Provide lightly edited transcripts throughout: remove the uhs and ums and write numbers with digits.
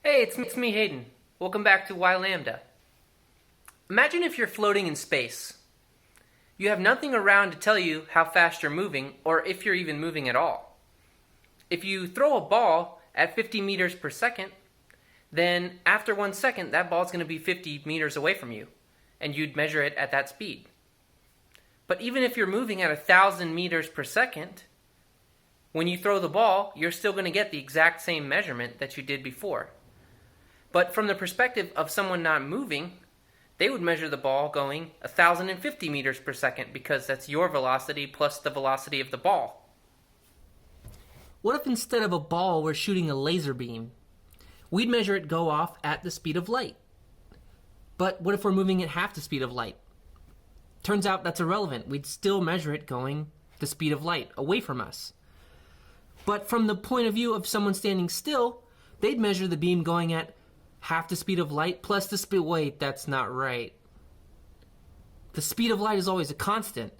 Hey, it's me, Hayden. Welcome back to whyLambda. Imagine if you're floating in space. You have nothing around to tell you how fast you're moving, or if you're even moving at all. If you throw a ball at 50 meters per second, then after 1 second, that ball's going to be 50 meters away from you, and you'd measure it at that speed. But even if you're moving at 1,000 meters per second, when you throw the ball, you're still going to get the exact same measurement that you did before. But from the perspective of someone not moving, they would measure the ball going 1,050 meters per second because that's your velocity plus the velocity of the ball. What if instead of a ball we're shooting a laser beam? We'd measure it go off at the speed of light. But what if we're moving at half the speed of light? Turns out that's irrelevant. We'd still measure it going the speed of light away from us. But from the point of view of someone standing still, they'd measure the beam going at half the speed of light plus the speed. Wait, that's not right. The speed of light is always a constant.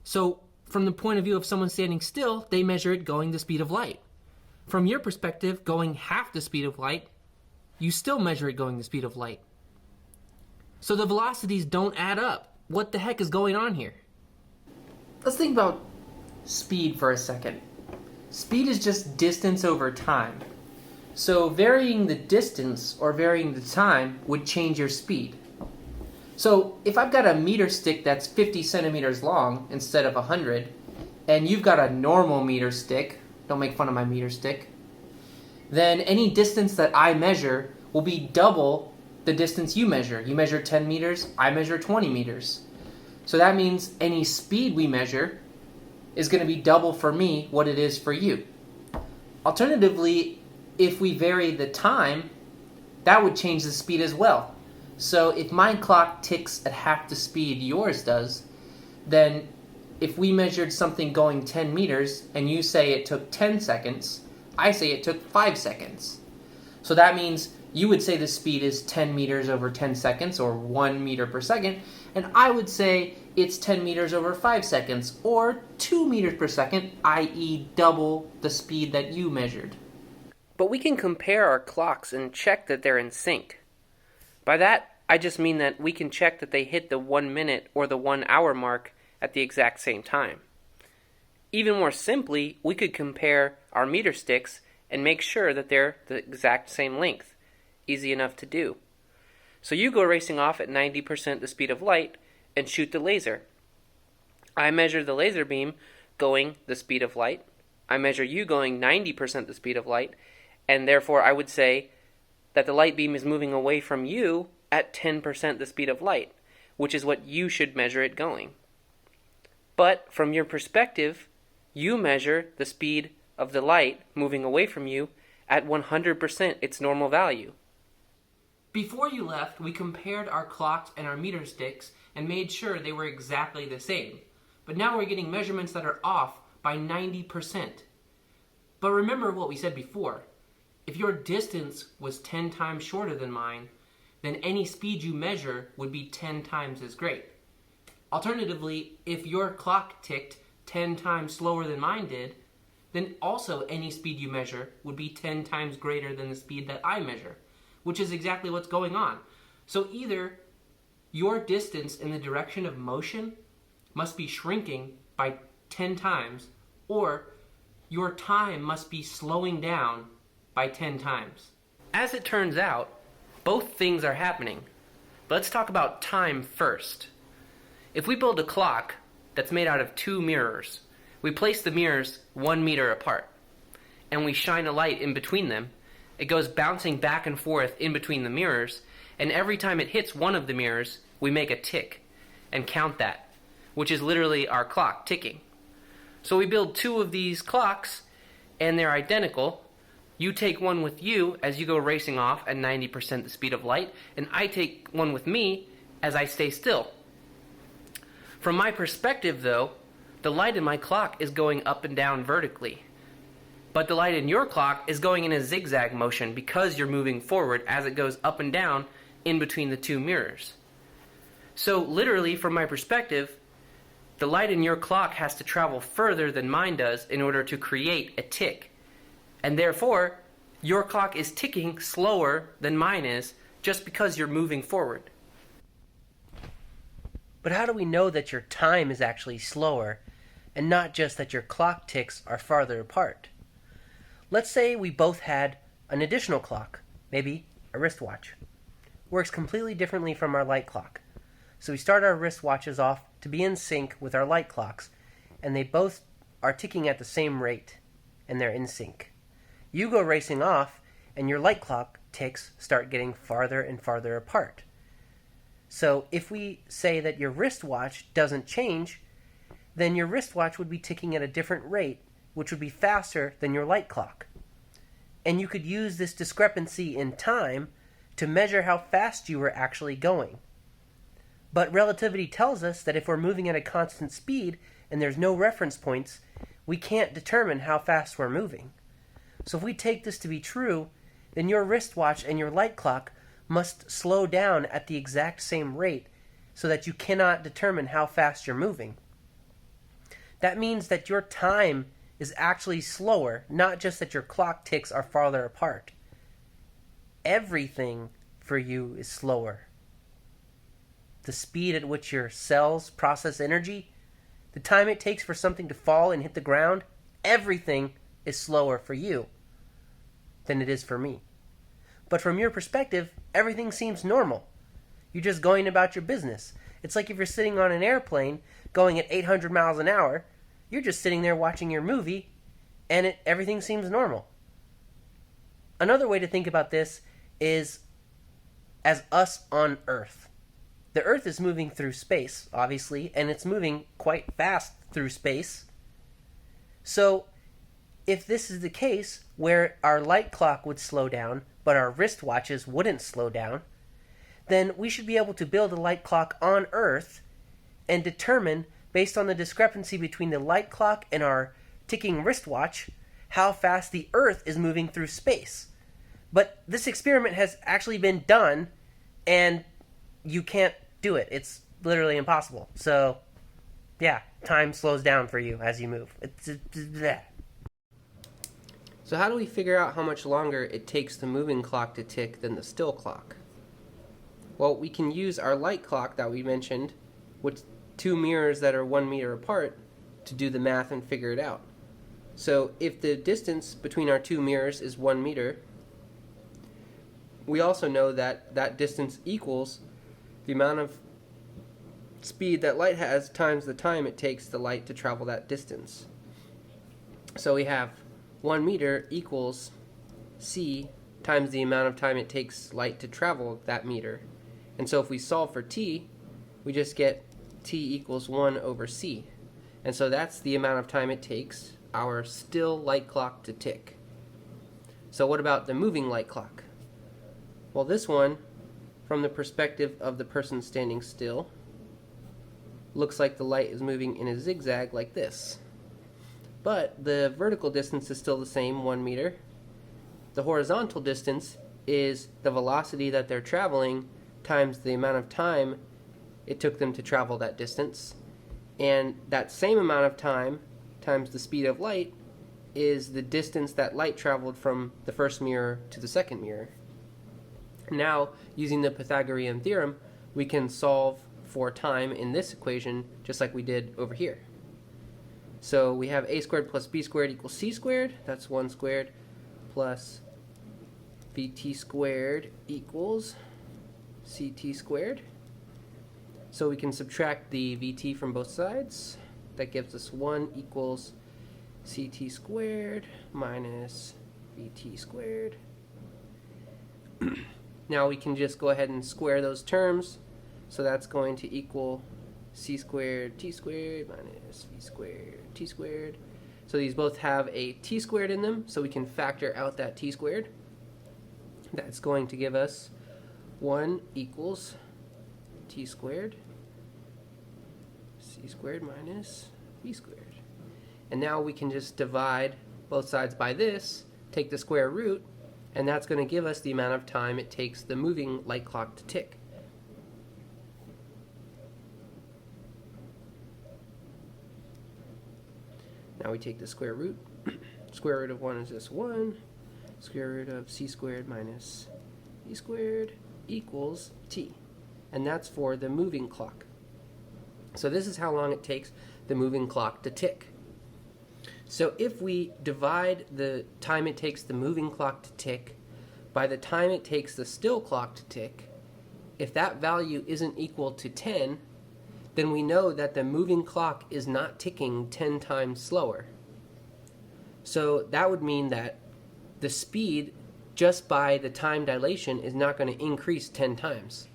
So from the point of view of someone standing still, they measure it going the speed of light. From your perspective, going half the speed of light, you still measure it going the speed of light. So the velocities don't add up. What the heck is going on here? Let's think about speed for a second. Speed is just distance over time. So varying the distance or varying the time would change your speed. So if I've got a meter stick that's 50 centimeters long instead of 100, and you've got a normal meter stick, don't make fun of my meter stick, then any distance that I measure will be double the distance you measure. You measure 10 meters, I measure 20 meters. So that means any speed we measure is going to be double for me what it is for you. Alternatively, if we vary the time, that would change the speed as well. So if my clock ticks at half the speed yours does, then if we measured something going 10 meters and you say it took 10 seconds, I say it took 5 seconds. So that means you would say the speed is 10 meters over 10 seconds or 1 meter per second, and I would say it's 10 meters over 5 seconds or 2 meters per second, i.e. double the speed that you measured. But we can compare our clocks and check that they're in sync. By that, I just mean that we can check that they hit the 1 minute or the 1 hour mark at the exact same time. Even more simply, we could compare our meter sticks and make sure that they're the exact same length. Easy enough to do. So you go racing off at 90% the speed of light and shoot the laser. I measure the laser beam going the speed of light. I measure you going 90% the speed of light, and therefore I would say that the light beam is moving away from you at 10% the speed of light, which is what you should measure it going. But from your perspective, you measure the speed of the light moving away from you at 100% its normal value. Before you left, we compared our clocks and our meter sticks and made sure they were exactly the same. But now we're getting measurements that are off by 90%. But remember what we said before. If your distance was 10 times shorter than mine, then any speed you measure would be 10 times as great. Alternatively, if your clock ticked 10 times slower than mine did, then also any speed you measure would be 10 times greater than the speed that I measure, which is exactly what's going on. So either your distance in the direction of motion must be shrinking by 10 times, or your time must be slowing down by 10 times. As it turns out, both things are happening. But let's talk about time first. If we build a clock that's made out of 2 mirrors, we place the mirrors 1 meter apart, and we shine a light in between them. It goes bouncing back and forth in between the mirrors, and every time it hits one of the mirrors, we make a tick and count that, which is literally our clock ticking. So we build 2 of these clocks, and they're identical. You take one with you as you go racing off at 90% the speed of light, and I take one with me as I stay still. From my perspective, though, the light in my clock is going up and down vertically. But the light in your clock is going in a zigzag motion because you're moving forward as it goes up and down in between the 2 mirrors. So literally, from my perspective, the light in your clock has to travel further than mine does in order to create a tick. And therefore, Your clock is ticking slower than mine is just because you're moving forward. But how do we know that your time is actually slower and not just that your clock ticks are farther apart? Let's say we both had an additional clock, maybe a wristwatch. Works completely differently from our light clock. So we start our wristwatches off to be in sync with our light clocks, and they both are ticking at the same rate, and they're in sync. You go racing off, and your light clock ticks start getting farther and farther apart. So if we say that your wristwatch doesn't change, then your wristwatch would be ticking at a different rate, which would be faster than your light clock. And you could use this discrepancy in time to measure how fast you were actually going. But relativity tells us that if we're moving at a constant speed and there's no reference points, we can't determine how fast we're moving. So if we take this to be true, then your wristwatch and your light clock must slow down at the exact same rate so that you cannot determine how fast you're moving. That means that your time is actually slower, not just that your clock ticks are farther apart. Everything for you is slower. The speed at which your cells process energy, the time it takes for something to fall and hit the ground, everything is slower for you than it is for me. But from your perspective, everything seems normal. You're just going about your business. It's like if you're sitting on an airplane going at 800 miles an hour, you're just sitting there watching your movie, and everything seems normal. Another way to think about this is as us on Earth. The Earth is moving through space, obviously, and it's moving quite fast through space. So, if this is the case, where our light clock would slow down, but our wristwatches wouldn't slow down, then we should be able to build a light clock on Earth and determine, based on the discrepancy between the light clock and our ticking wristwatch, how fast the Earth is moving through space. But this experiment has actually been done, and you can't do it. It's literally impossible. So, yeah, time slows down for you as you move. So how do we figure out how much longer it takes the moving clock to tick than the still clock? Well, we can use our light clock that we mentioned with two mirrors that are 1 meter apart to do the math and figure it out. So if the distance between our two mirrors is 1 meter, we also know that that distance equals the amount of speed that light has times the time it takes the light to travel that distance. So we have 1 meter equals c times the amount of time it takes light to travel that meter. And so if we solve for t, we just get t equals 1 over c. And so that's the amount of time it takes our still light clock to tick. So what about the moving light clock? Well, this one, from the perspective of the person standing still, looks like the light is moving in a zigzag like this. But the vertical distance is still the same, 1 meter. The horizontal distance is the velocity that they're traveling times the amount of time it took them to travel that distance. And that same amount of time times the speed of light is the distance that light traveled from the first mirror to the second mirror. Now, using the Pythagorean theorem, we can solve for time in this equation just like we did over here. So we have a squared plus b squared equals c squared. That's 1 squared plus vt squared equals ct squared. So we can subtract the vt from both sides. That gives us 1 equals ct squared minus vt squared. Now we can just go ahead and square those terms. So that's going to equal c squared t squared minus v squared t squared. So these both have a t squared in them, so we can factor out that t squared. That's going to give us 1 equals t squared c squared minus v squared. And now we can just divide both sides by this, take the square root, and that's going to give us the amount of time it takes the moving light clock to tick. Now we take the square root. Square root of 1 is just 1. square root of c squared minus e squared equals t. And that's for the moving clock. So this is how long it takes the moving clock to tick. So if we divide the time it takes the moving clock to tick by the time it takes the still clock to tick, if that value isn't equal to 10, then we know that the moving clock is not ticking 10 times slower. So that would mean that the speed just by the time dilation is not going to increase 10 times.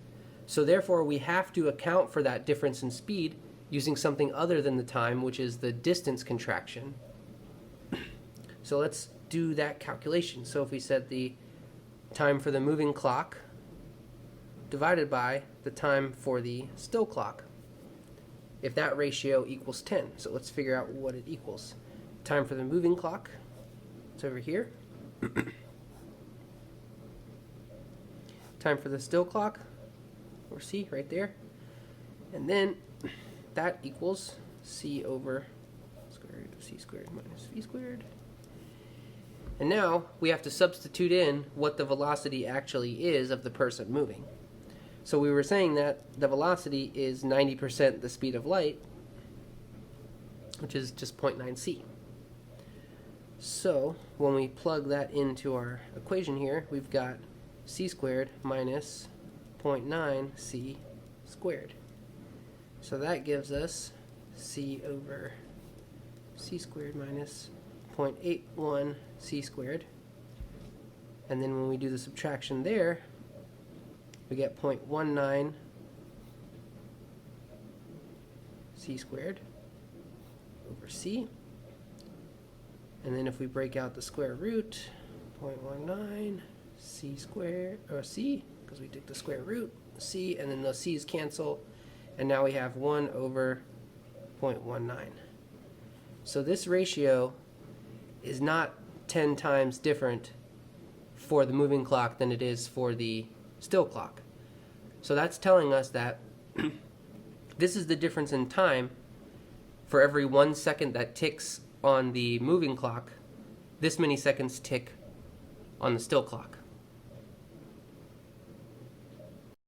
So therefore we have to account for that difference in speed using something other than the time, which is the distance contraction. So let's do that calculation. So if we said the time for the moving clock divided by the time for the still clock, if that ratio equals 10. So let's figure out what it equals. Time for the moving clock, it's over here. Time for the still clock, or C right there. And then that equals C over square root of C squared minus V squared. And now we have to substitute in what the velocity actually is of the person moving. So we were saying that the velocity is 90% the speed of light, which is just 0.9 c. So when we plug that into our equation here, we've got c squared minus 0.9 c squared. So that gives us c over c squared minus 0.81 c squared. And then when we do the subtraction there, we get 0.19 c squared over c. And then if we break out the square root, 0.19 c squared, or c, because we took the square root, c, and then those c's cancel, and now we have 1 over 0.19. So this ratio is not 10 times different for the moving clock than it is for the still clock. So that's telling us that this is the difference in time. For every 1 second that ticks on the moving clock, this many seconds tick on the still clock.